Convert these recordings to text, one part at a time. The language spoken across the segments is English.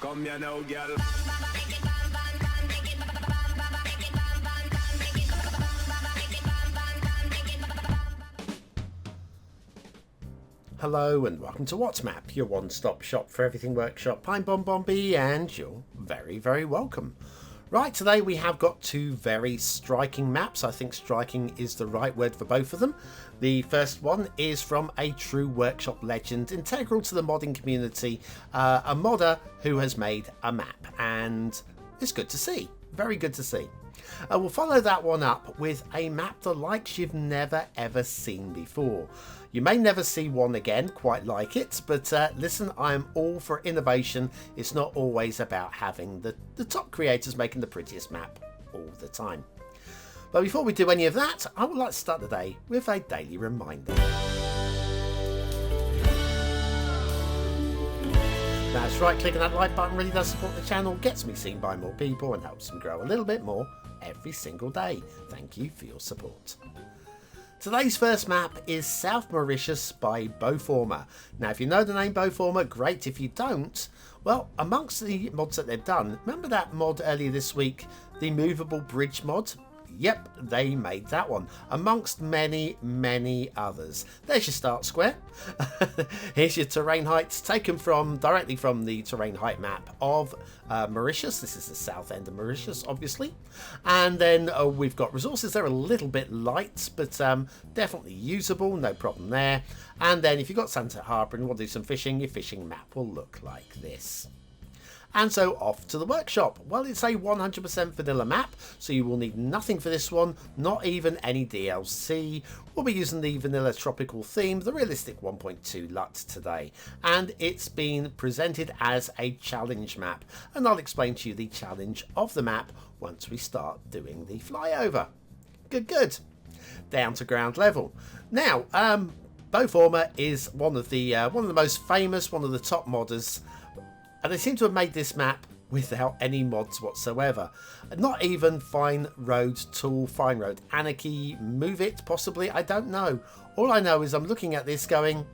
Come here now, girl. Hello and welcome to What's Map, your one-stop shop for everything workshop. I'm BonBonB and you're very, very welcome. Right, today we have got two very striking maps. I think striking is the right word for both of them. The first one is from a true workshop legend, integral to the modding community, a modder who has made a map, and it's good to see, very good to see. We'll follow that one up with a map the likes you've never ever seen before. You may never see one again quite like it, but listen, I'm all for innovation. It's not always about having the top creators making the prettiest map all the time. But before we do any of that, I would like to start the day with a daily reminder. That's right, clicking that like button really does support the channel, gets me seen by more people and helps them grow a little bit more every single day. Thank you for your support. Today's first map is South Mauritius by boformer. Now if you know the name boformer, great. If you don't, well, amongst the mods that they've done, remember that mod earlier this week, the movable bridge mod? Yep, they made that one, amongst many, many others. There's your start square. Here's your terrain heights, taken directly from the terrain height map of Mauritius. This is the south end of Mauritius, obviously. And then we've got resources. They're a little bit light, but definitely usable, no problem there. And then if you've got Sunset Harbour and you want to do some fishing, your fishing map will look like this. And so off to the workshop. Well, it's a 100% vanilla map, so you will need nothing for this one, not even any DLC. We'll be using the vanilla tropical theme, the realistic 1.2 LUT today. And it's been presented as a challenge map. And I'll explain to you the challenge of the map once we start doing the flyover. Good. Down to ground level. Now, boformer is one of the most famous, one of the top modders. And they seem to have made this map without any mods whatsoever. Not even Fine Road Tool, Fine Road Anarchy, Move It, possibly, I don't know. All I know is I'm looking at this going,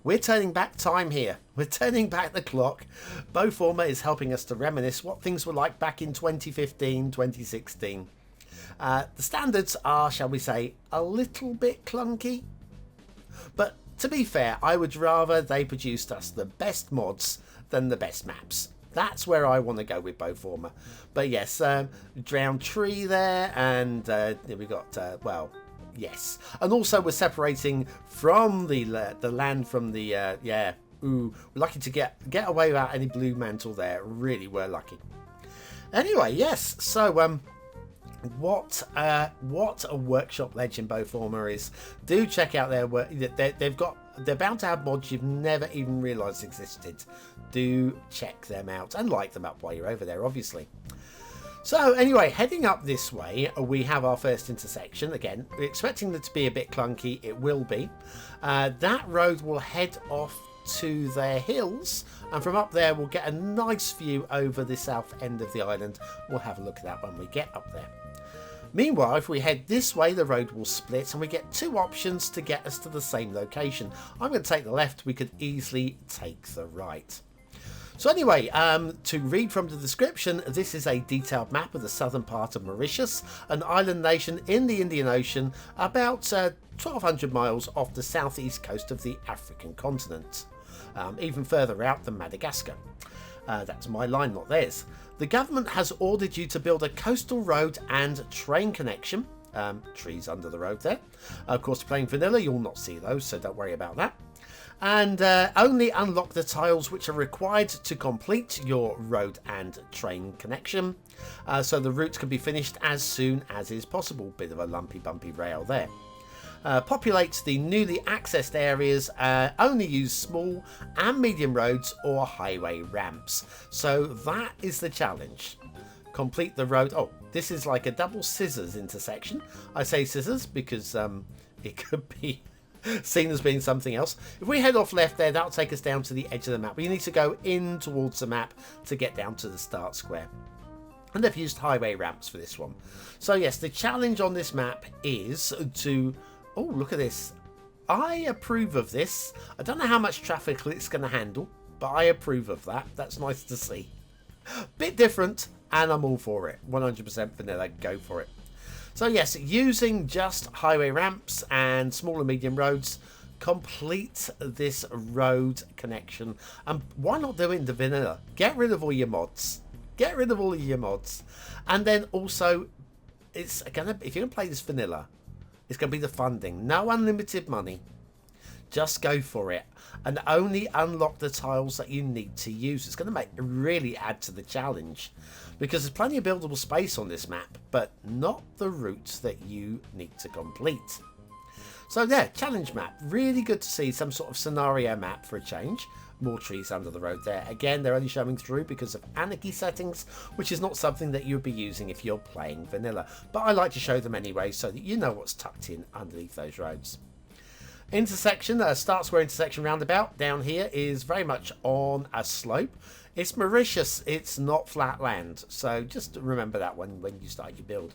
we're turning back time here. We're turning back the clock. boformer is helping us to reminisce what things were like back in 2015, 2016. The standards are, shall we say, a little bit clunky. But to be fair, I would rather they produced us the best mods than the best maps. That's where I want to go with boformer. But yes, drowned tree there, and we got well, yes, and also we're separating from the land from the yeah. Ooh, we're lucky to get away without any blue mantle there. Really, were lucky. Anyway, yes. So what a workshop legend boformer is. Do check out their work. They're bound to have mods you've never even realised existed. Do check them out and like them up while you're over there, obviously. So anyway, heading up this way, we have our first intersection. Again, we're expecting it to be a bit clunky. It will be. That road will head off to their hills, and from up there we'll get a nice view over the south end of the island. We'll have a look at that when we get up there. Meanwhile, if we head this way, the road will split and we get two options to get us to the same location. I'm going to take the left. We could easily take the right. So anyway, to read from the description, this is a detailed map of the southern part of Mauritius, an island nation in the Indian Ocean, about 1,200 miles off the southeast coast of the African continent, even further out than Madagascar. That's my line, not theirs. The government has ordered you to build a coastal road and train connection. Trees under the road there. Of course, playing vanilla, you'll not see those, so don't worry about that. And only unlock the tiles which are required to complete your road and train connection. So the route can be finished as soon as is possible. Bit of a lumpy, bumpy rail there. Populate the newly accessed areas, only use small and medium roads or highway ramps. So that is the challenge. Complete the road. Oh, this is like a double scissors intersection. I say scissors because it could be seen as being something else. If we head off left there, that'll take us down to the edge of the map. But you need to go in towards the map to get down to the start square. And they've used highway ramps for this one. So yes, the challenge on this map is to... Oh, look at this. I approve of this. I don't know how much traffic it's going to handle, but I approve of that. That's nice to see. Bit different, and I'm all for it. 100% vanilla, go for it. So yes, using just highway ramps and small and medium roads, complete this road connection. And why not do it in the vanilla? Get rid of all your mods. Get rid of all of your mods. And then also, it's gonna, if you're gonna play this vanilla, it's gonna be the funding. No unlimited money. Just go for it, and only unlock the tiles that you need to use. It's going to really add to the challenge, because there's plenty of buildable space on this map, but not the routes that you need to complete. So yeah, challenge map. Really good to see some sort of scenario map for a change. More trees under the road there. Again, they're only showing through because of anarchy settings, which is not something that you'd be using if you're playing vanilla. But I like to show them anyway, so that you know what's tucked in underneath those roads. Intersection, start square intersection roundabout down here is very much on a slope. It's Mauritius, it's not flat land, so just remember that when you start your build.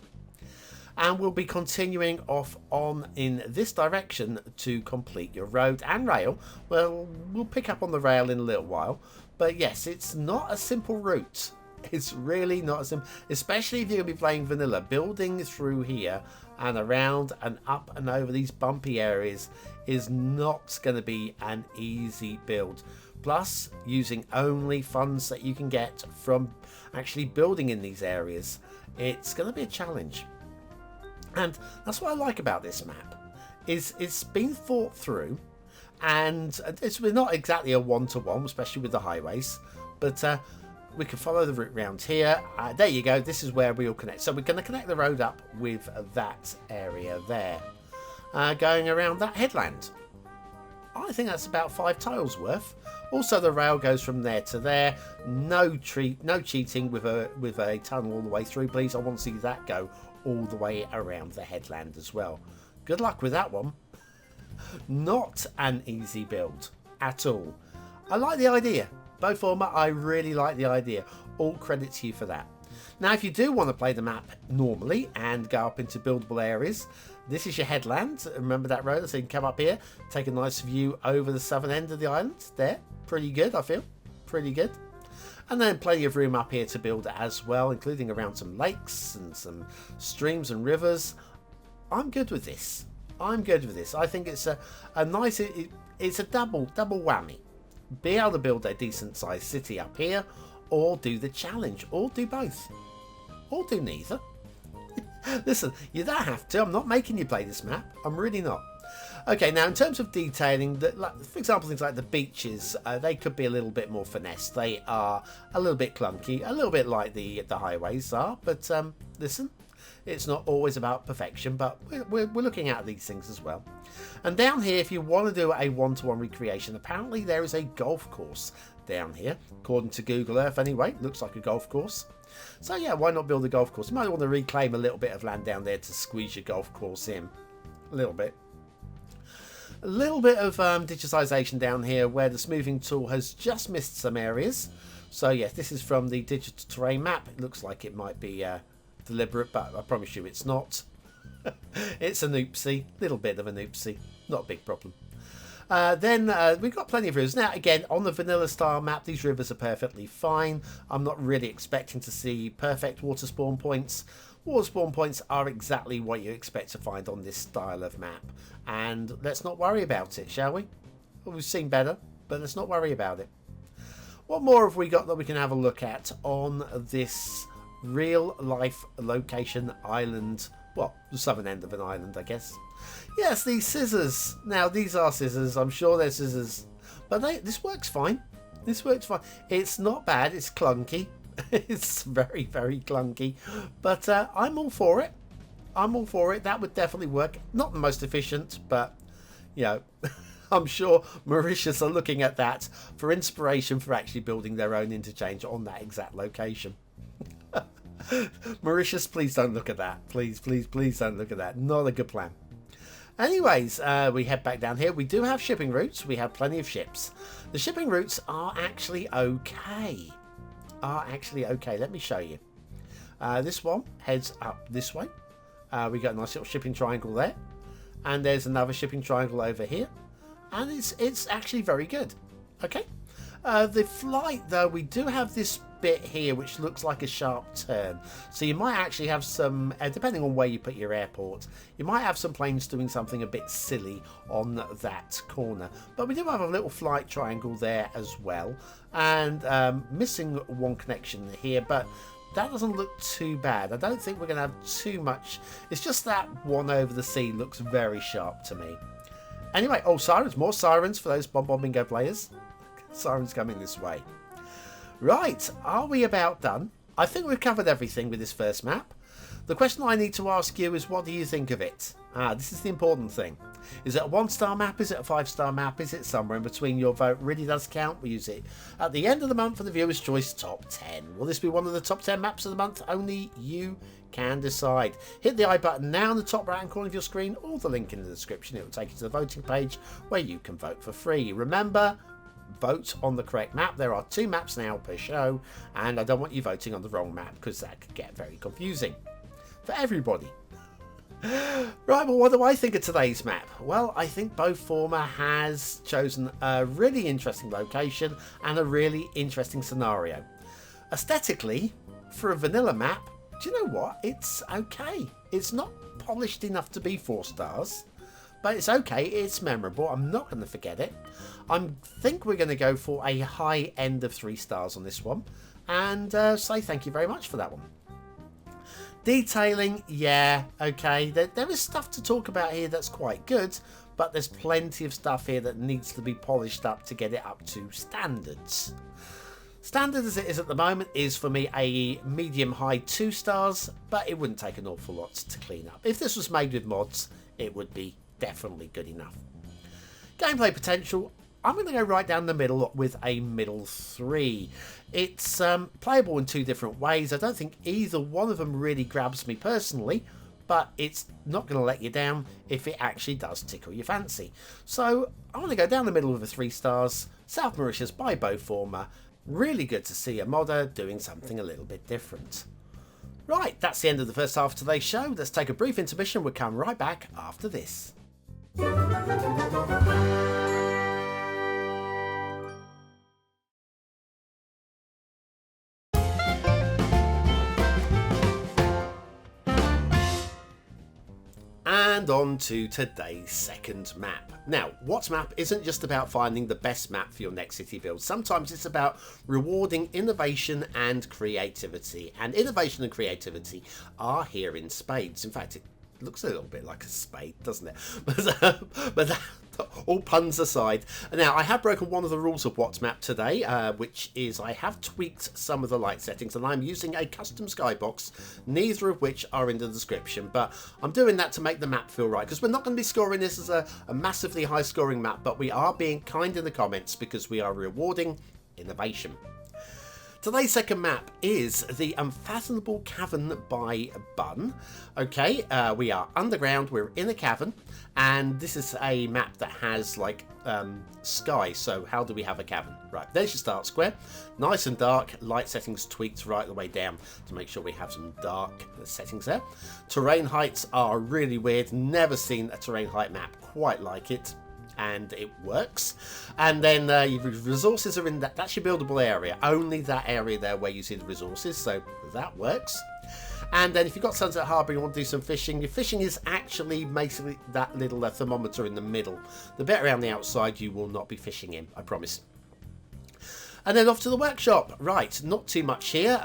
And we'll be continuing off on in this direction to complete your road and rail. Well, we'll pick up on the rail in a little while, but yes, it's not a simple route. It's really not as simple, especially if you're going to be playing vanilla. Building through here and around and up and over these bumpy areas is not going to be an easy build. Plus, using only funds that you can get from actually building in these areas, it's going to be a challenge. And that's what I like about this map, is it's been thought through, and we're not exactly a one-to-one, especially with the highways, but we can follow the route round here. There you go. This is where we all connect. So we're going to connect the road up with that area there. Going around that headland. I think that's about 5 tiles worth. Also, the rail goes from there to there. No cheating with a tunnel all the way through, please. I want to see that go all the way around the headland as well. Good luck with that one. Not an easy build at all. I like the idea. boformer, I really like the idea. All credit to you for that. Now, if you do want to play the map normally and go up into buildable areas, this is your headland. Remember that road? So you can come up here, take a nice view over the southern end of the island. There, pretty good, I feel. Pretty good. And then plenty of room up here to build as well, including around some lakes and some streams and rivers. I'm good with this. I'm good with this. I think it's a nice, it's a double whammy. Be able to build a decent sized city up here, or do the challenge, or do both, or do neither. Listen, you don't have to. I'm not making you play this map. I'm really not. Okay, now in terms of detailing, for example, things like the beaches, they could be a little bit more finesse. They are a little bit clunky, a little bit like the highways are. But listen, it's not always about perfection, but we're looking at these things as well. And down here, if you want to do a one-to-one recreation, apparently there is a golf course down here. According to Google Earth anyway, looks like a golf course. So yeah, why not build a golf course? You might want to reclaim a little bit of land down there to squeeze your golf course in. A little bit. A little bit of digitization down here where the smoothing tool has just missed some areas. So yes, this is from the digital terrain map. It looks like it might be deliberate, but I promise you it's not. It's an oopsie, little bit of an oopsie, not a big problem. Then we've got plenty of rivers. Now again, on the vanilla style map, these rivers are perfectly fine. I'm not really expecting to see perfect water spawn points. Water spawn points are exactly what you expect to find on this style of map, and let's not worry about it, shall we? Well, we've seen better, but let's not worry about it. What more have we got that we can have a look at on this real life location island? Well, the southern end of an island, I guess. Yes, these scissors. Now, these are scissors. I'm sure they're scissors. But this works fine. This works fine. It's not bad. It's clunky. It's very, very clunky. But I'm all for it. I'm all for it. That would definitely work. Not the most efficient, but, you know, I'm sure Mauritius are looking at that for inspiration for actually building their own interchange on that exact location. Mauritius, please don't look at that. Please, please, please don't look at that. Not a good plan. Anyways, we head back down here. We do have shipping routes. We have plenty of ships. The shipping routes are actually okay. Let me show you. This one heads up this way. We got a nice little shipping triangle there. And there's another shipping triangle over here. And it's actually very good. Okay. The flight, though, we do have this bit here which looks like a sharp turn, so you might actually have some, depending on where you put your airport, you might have some planes doing something a bit silly on that corner. But we do have a little flight triangle there as well, and missing one connection here, but that doesn't look too bad. I don't think we're going to have too much. It's just that one over the sea looks very sharp to me. Anyway, oh, sirens, more sirens for those BonBonBingo players. Sirens coming this way. Right, are we about done? I think we've covered everything with this first map. The question I need to ask you is, what do you think of it? This is the important thing. Is it a 1-star map? Is it a 5-star map? Is it somewhere in between? Your vote really does count. We use it at the end of the month for the Viewer's Choice Top 10. Will this be one of the top 10 maps of the month? Only you can decide. Hit the I button now in the top right hand corner of your screen, or the link in the description. It will take you to the voting page where you can vote for free. Remember, vote on the correct map. There are 2 maps now per show, and I don't want you voting on the wrong map because that could get very confusing for everybody. Right, well, what do I think of today's map? Well, I think boformer has chosen a really interesting location and a really interesting scenario. Aesthetically, for a vanilla map, do you know what? It's okay. It's not polished enough to be 4 stars, but it's okay. It's memorable. I'm not going to forget it. I think we're going to go for a high end of 3 stars on this one, and say thank you very much for that one. Detailing, yeah, okay. There is stuff to talk about here that's quite good, but there's plenty of stuff here that needs to be polished up to get it up to standards. Standard as it is at the moment is for me a medium-high 2 stars, but it wouldn't take an awful lot to clean up. If this was made with mods, it would be definitely good enough. Gameplay potential, I'm going to go right down the middle with a middle 3. It's playable in 2 different ways. I don't think either one of them really grabs me personally, but it's not going to let you down if it actually does tickle your fancy. So I'm going to go down the middle with a 3 stars, South Mauritius by boformer. Really good to see a modder doing something a little bit different. Right, that's the end of the first half of today's show. Let's take a brief intermission. We'll come right back after this. And on to today's second map. Now, What's Map isn't just about finding the best map for your next city build. Sometimes it's about rewarding innovation and creativity. And innovation and creativity are here in spades. In fact, it looks a little bit like a spade, doesn't it? But all puns aside. Now, I have broken one of the rules of What's Map today, which is I have tweaked some of the light settings, and I'm using a custom skybox, neither of which are in the description, but I'm doing that to make the map feel right, because we're not going to be scoring this as a massively high scoring map, but we are being kind in the comments because we are rewarding innovation. Today's second map is the Unfathomable Cavern by Bun. Okay, we are underground, we're in a cavern, and this is a map that has like sky. So how do we have a cavern? Right, there's your start square. Nice and dark, light settings tweaked right the way down to make sure we have some dark settings there. Terrain heights are really weird, never seen a terrain height map quite like it. And it works. And then your resources are in that's your buildable area, only that area there where you see the resources, so that works. And then if you've got Sunset Harbour, you want to do some fishing, your fishing is actually basically that little thermometer in the middle. The bit around the outside you will not be fishing in, I promise. And then off to the workshop. Right, not too much here.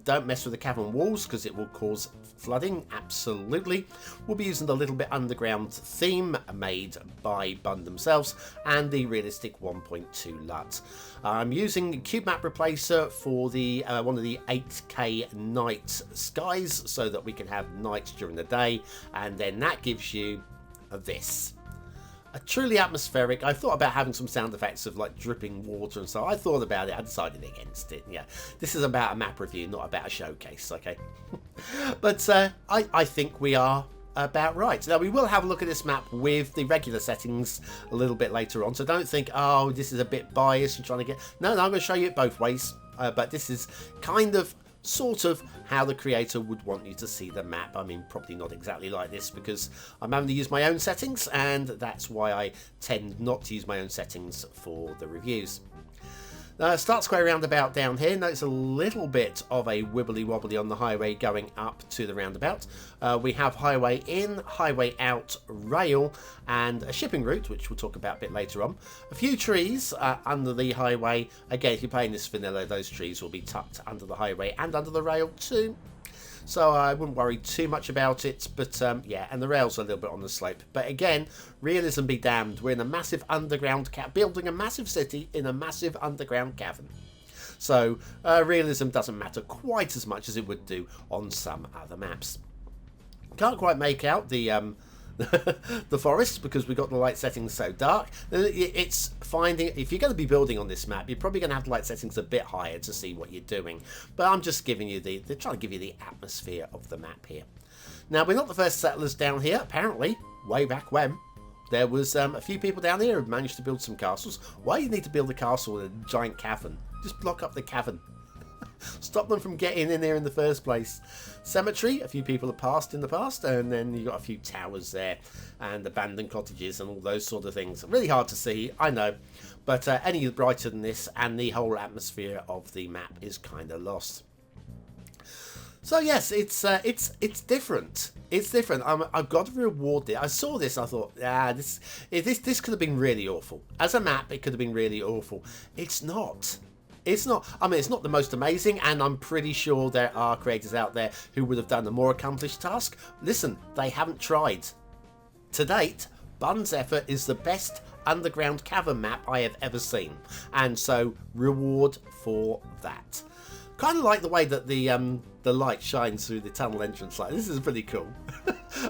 Don't mess with the cavern walls because it will cause flooding, absolutely. We'll be using the little bit underground theme made by Bun themselves and the realistic 1.2 LUT. I'm using Cube Map Replacer for the one of the 8K night skies so that we can have nights during the day, and then that gives you this. A truly atmospheric. I thought about having some sound effects of like dripping water and so I thought about it. I decided against it. Yeah, this is about a map review, not about a showcase. Okay, but I think we are about right. Now we will have a look at this map with the regular settings a little bit later on. So don't think, oh, this is a bit biased and trying to get. No, I'm going to show you it both ways. But this is kind of sort of how the creator would want you to see the map. I mean, probably not exactly like this because I'm having to use my own settings, and that's why I tend not to use my own settings for the reviews. Start square roundabout down here. Notice a little bit of a wibbly wobbly on the highway going up to the roundabout. We have highway in, highway out, rail, and a shipping route, which we'll talk about a bit later on. A few trees under the highway. Again, if you're playing this vanilla, those trees will be tucked under the highway and under the rail too. So I wouldn't worry too much about it, but yeah, and the rails are a little bit on the slope. But again, realism be damned. We're in a massive underground building a massive city in a massive underground cavern. So realism doesn't matter quite as much as it would do on some other maps. Can't quite make out the the forest because we got the light settings so dark. It's finding, if you're going to be building on this map, you're probably going to have the light settings a bit higher to see what you're doing. But I'm just giving you they're trying to give you the atmosphere of the map here. Now, we're not the first settlers down here. Apparently, way back when, there was a few people down here who managed to build some castles. Why do you need to build a castle in a giant cavern? Just block up the cavern. Stop them from getting in there in the first place. Cemetery, a few people have passed in the past, and then you got a few towers there and abandoned cottages and all those sort of things. Really hard to see, I know, but any brighter than this and the whole atmosphere of the map is kind of lost. So yes, it's different. It's different. I've got to reward it. I saw this, I thought, this could have been really awful. As a map, it could have been really awful. It's not. It's not. I mean, it's not the most amazing, and I'm pretty sure there are creators out there who would have done a more accomplished task. Listen, they haven't tried. To date, Bun's effort is the best underground cavern map I have ever seen, and so reward for that. Kind of like the way that the light shines through the tunnel entrance light. This is pretty cool.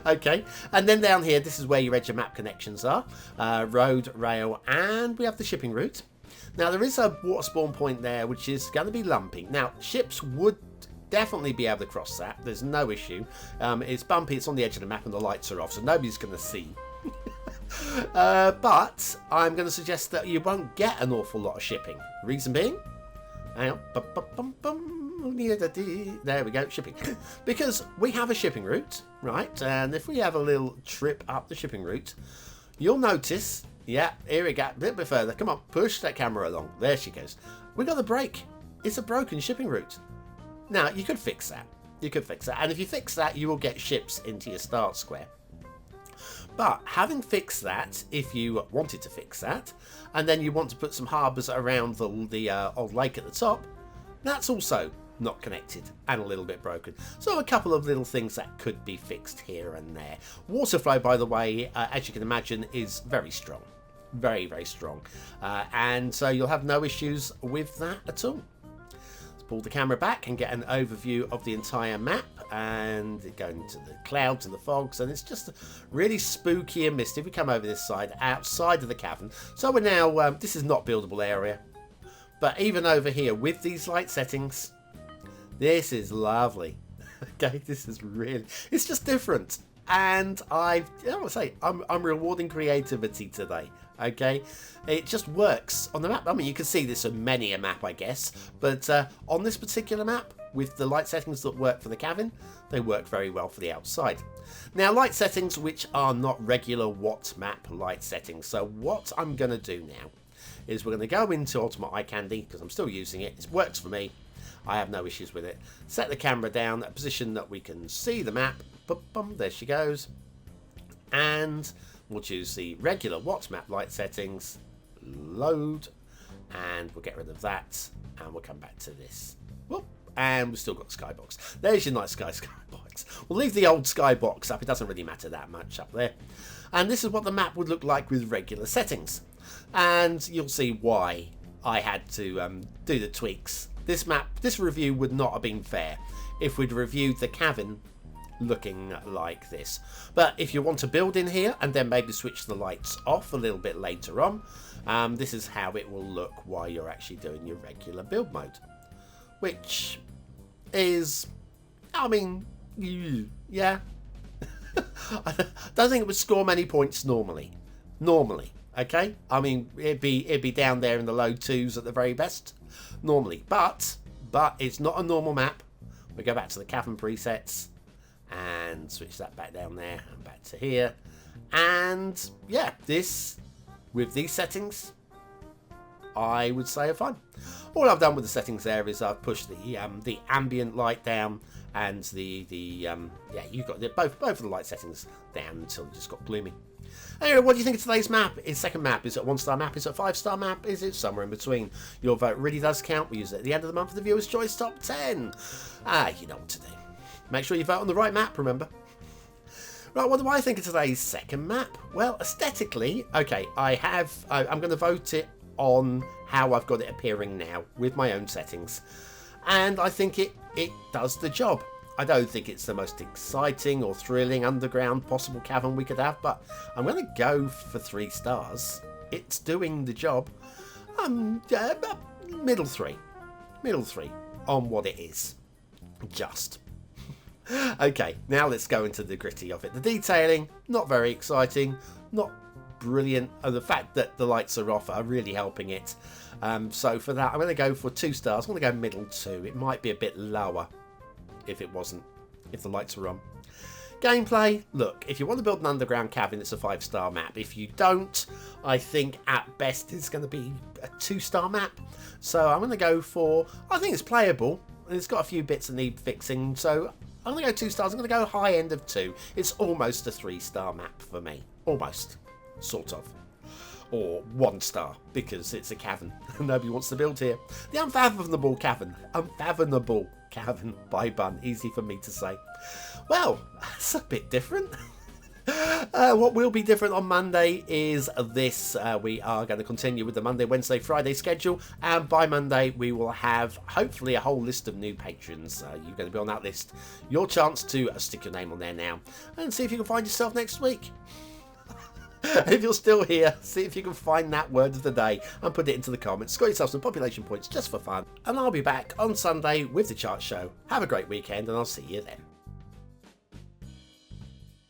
Okay, and then down here, this is where your edge of map connections are. Road, rail, and we have the shipping route. Now, there is a water spawn point there, which is going to be lumpy. Now, ships would definitely be able to cross that. There's no issue. It's bumpy, it's on the edge of the map, and the lights are off, so nobody's going to see. But I'm going to suggest that you won't get an awful lot of shipping. Reason being, hang on. There we go, shipping. Because we have a shipping route, right? And if we have a little trip up the shipping route, you'll notice... Yeah, here we go. A little bit further. Come on, push that camera along. There she goes. We got the break. It's a broken shipping route. Now, you could fix that. You could fix that. And if you fix that, you will get ships into your start square. But having fixed that, if you wanted to fix that, and then you want to put some harbours around the old lake at the top, that's also not connected and a little bit broken. So a couple of little things that could be fixed here and there. Water flow, by the way, as you can imagine, is very strong. Very, very strong. And so you'll have no issues with that at all. Let's pull the camera back and get an overview of the entire map, and going to the clouds and the fogs, and it's just really spooky and misty. If we come over this side, outside of the cavern. So we're now, this is not buildable area. But even over here with these light settings, this is lovely. Okay, this is really, it's just different. And I want to say, I'm rewarding creativity today. Okay, it just works on the map. I mean, you can see this on many a map, I guess, but on this particular map, with the light settings that work for the cavern, they work very well for the outside. Now, light settings which are not regular Watt map light settings. So what I'm going to do now is we're going to go into Ultimate Eye Candy, because I'm still using it. It works for me. I have no issues with it. Set the camera down at a position that we can see the map. Boom, there she goes. And we'll choose the regular Watt map light settings. Load. And we'll get rid of that. And we'll come back to this. Whoop. And we've still got the skybox. There's your nice skybox. We'll leave the old skybox up. It doesn't really matter that much up there. And this is what the map would look like with regular settings. And you'll see why I had to do the tweaks. This review would not have been fair if we'd reviewed the cavern looking like this. But if you want to build in here and then maybe switch the lights off a little bit later on, this is how it will look while you're actually doing your regular build mode. Which is, I mean, yeah. I don't think it would score many points normally. Okay? I mean, it'd be down there in the low 2s at the very best. Normally. But it's not a normal map. We go back to the cavern presets and switch that back down there and back to here. And yeah, this, with these settings, I would say are fine. All I've done with the settings there is I've pushed the ambient light down and you've got both of the light settings down until it just got gloomy. Anyway, what do you think of today's map? Is second map? Is it a 1-star map? Is it a 5-star map? Is it somewhere in between? Your vote really does count. We use it at the end of the month for the Viewers' Choice Top 10. You know what to do. Make sure you vote on the right map, remember. Right, what do I think of today's second map? Well, aesthetically, okay, I'm going to vote it on how I've got it appearing now with my own settings. And I think it does the job. I don't think it's the most exciting or thrilling underground possible cavern we could have, but I'm going to go for 3 stars. It's doing the job. Middle three on what it is. Just. Okay, now let's go into the gritty of it. The detailing, not very exciting, not brilliant, and the fact that the lights are off are really helping it. So for that, I'm going to go for 2 stars. I'm going to go middle 2. It might be a bit lower if the lights were on. Gameplay, look, if you want to build an underground cavern, it's a 5-star map. If you don't, I think at best it's going to be a 2-star map. So I'm going to go for, I think it's playable, and it's got a few bits that need fixing, so I'm going to go 2 stars. I'm going to go high end of 2. It's almost a 3-star map for me. Almost. Sort of. Or 1 star, because it's a cavern. Nobody wants to build here. The Unfathomable Cavern. Unfathomable Cavern by Bun. Easy for me to say. Well, that's a bit different. What will be different on Monday is this. We are going to continue with the Monday, Wednesday, Friday schedule, and by Monday we will have hopefully a whole list of new patrons. You're going to be on that list. Your chance to stick your name on there now and see if you can find yourself next week. If you're still here, see if you can find that word of the day and put it into the comments. Score yourself some population points just for fun, and I'll be back on Sunday with the chart show. Have a great weekend, and I'll see you then.